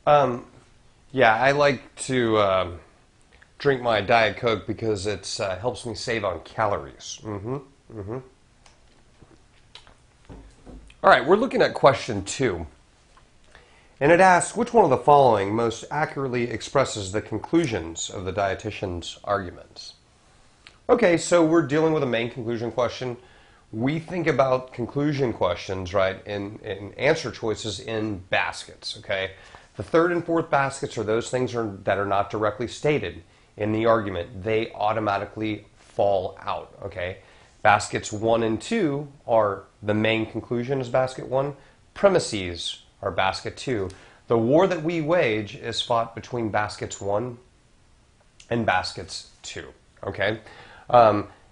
Yeah, I like to drink my Diet Coke because it helps me save on calories. All right, we're looking at question 2. And it asks, which one of the following most accurately expresses the conclusions of the dietitian's arguments? Okay, so we're dealing with a main conclusion question. We think about conclusion questions, right, in answer choices in baskets, okay? The third and fourth baskets are those things that are not directly stated in the argument. They automatically fall out, okay? Baskets 1 and 2 are the main conclusion is basket 1. Premises are basket 2. The war that we wage is fought between baskets 1 and baskets 2, okay?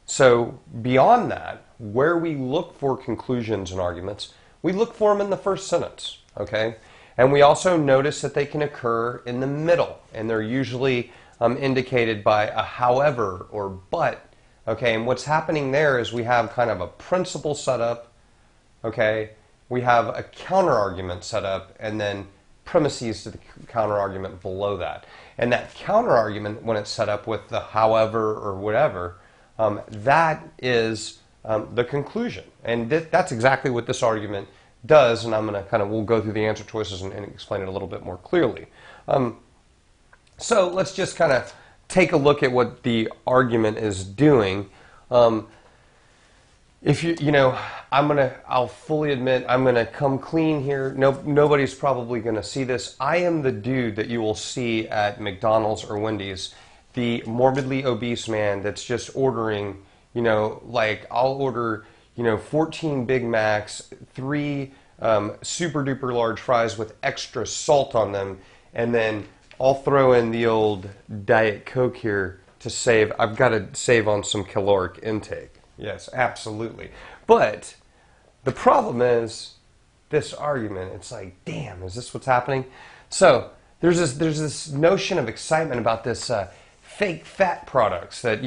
So beyond that, where we look for conclusions and arguments, we look for them in the first sentence, okay? And we also notice that they can occur in the middle, and they're usually indicated by a however or but, okay? And what's happening there is we have kind of a principle set up, okay? We have a counter-argument set up, and then premises to the counter-argument below that. And that counter-argument, when it's set up with the however or whatever, that is the conclusion. And that's exactly what this argument does, and I'm going to we'll go through the answer choices and explain it a little bit more clearly. So let's just kind of take a look at what the argument is doing. If I'll fully admit, I'm going to come clean here. Nobody's probably going to see this. I am the dude that you will see at McDonald's or Wendy's, the morbidly obese man that's just ordering, like I'll order, 14 Big Macs, 3 super duper large fries with extra salt on them, and then I'll throw in the old Diet Coke here to save. I've got to save on some caloric intake. Yes, absolutely. But the problem is this argument. It's like, damn, is this what's happening? So there's this notion of excitement about this fake fat products that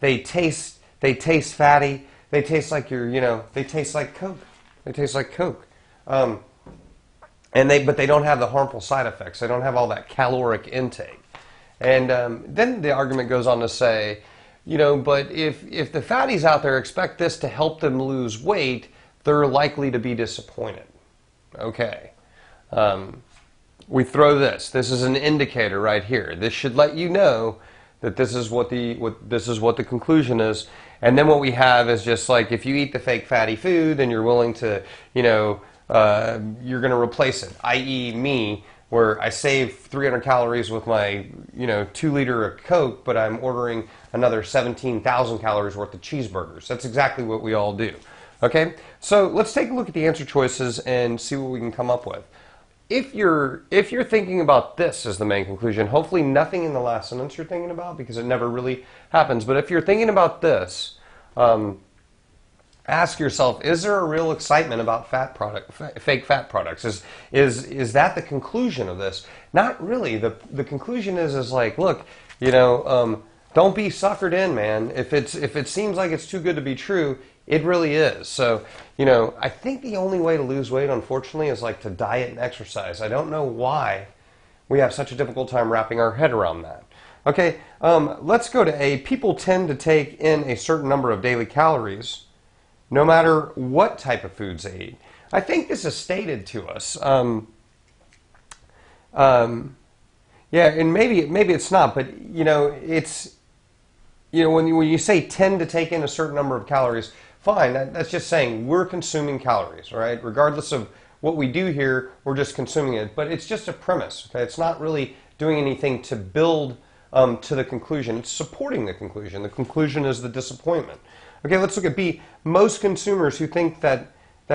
they taste fatty. They taste like they taste like Coke. They taste like Coke. But they don't have the harmful side effects. They don't have all that caloric intake. And then the argument goes on to say, but if the fatties out there expect this to help them lose weight, they're likely to be disappointed. Okay. We throw this. This is an indicator right here. This should let you know that this is what the conclusion is. And then what we have is just like if you eat the fake fatty food, then you're willing to, you're going to replace it. I.e. me, where I save 300 calories with my, 2-liter of Coke, but I'm ordering another 17,000 calories worth of cheeseburgers. That's exactly what we all do. Okay, so let's take a look at the answer choices and see what we can come up with. If you're thinking about this as the main conclusion, hopefully nothing in the last sentence you're thinking about because it never really happens. But if you're thinking about this, ask yourself: is there a real excitement about fake fat products? Is that the conclusion of this? Not really. The conclusion is like, look, don't be suckered in, man. If it seems like it's too good to be true, it really is. So, I think the only way to lose weight, unfortunately, is like to diet and exercise. I don't know why we have such a difficult time wrapping our head around that. Okay, let's go to A. People tend to take in a certain number of daily calories no matter what type of foods they eat. I think this is stated to us. Yeah, and maybe it's not, but it's when you say tend to take in a certain number of calories, fine. That's just saying we're consuming calories, right? Regardless of what we do here, we're just consuming it. But it's just a premise. Okay, it's not really doing anything to build to the conclusion. It's supporting the conclusion. The conclusion is the disappointment. Okay, let's look at B. Most consumers who think that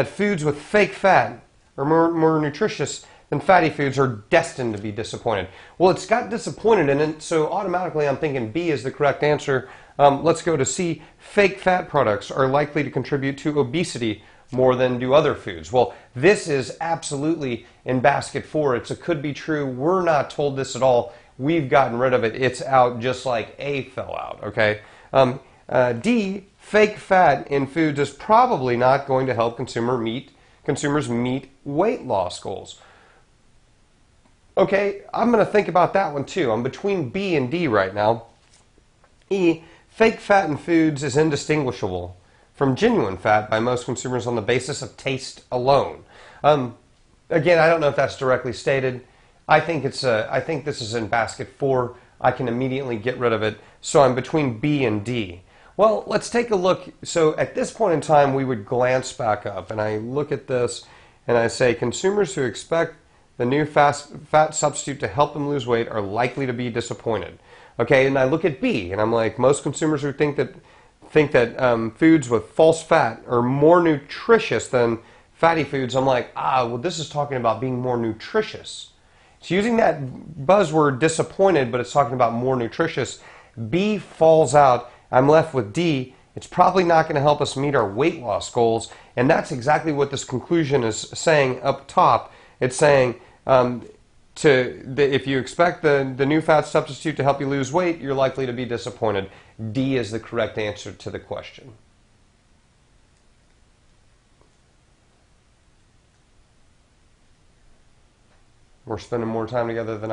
foods with fake fat are more nutritious than fatty foods are destined to be disappointed. Well, it's got disappointed in it, so automatically I'm thinking B is the correct answer. Let's go to C. Fake fat products are likely to contribute to obesity more than do other foods. Well, this is absolutely in basket 4. It's a could be true. We're not told this at all. We've gotten rid of it. It's out just like A fell out, okay? D, fake fat in foods is probably not going to help consumers meet weight loss goals. Okay, I'm going to think about that one too. I'm between B and D right now. E, fake fat in foods is indistinguishable from genuine fat by most consumers on the basis of taste alone. Again, I don't know if that's directly stated. I think this is in basket 4. I can immediately get rid of it. So I'm between B and D. Well, let's take a look. So at this point in time, we would glance back up, and I look at this, and I say consumers who expect the new fat substitute to help them lose weight are likely to be disappointed. Okay, and I look at B, and I'm like, most consumers who think that foods with false fat are more nutritious than fatty foods. I'm like, well, this is talking about being more nutritious. It's using that buzzword disappointed, but it's talking about more nutritious. B falls out. I'm left with D. It's probably not going to help us meet our weight loss goals, and that's exactly what this conclusion is saying up top. It's saying if you expect the new fat substitute to help you lose weight, you're likely to be disappointed. D is the correct answer to the question. We're spending more time together than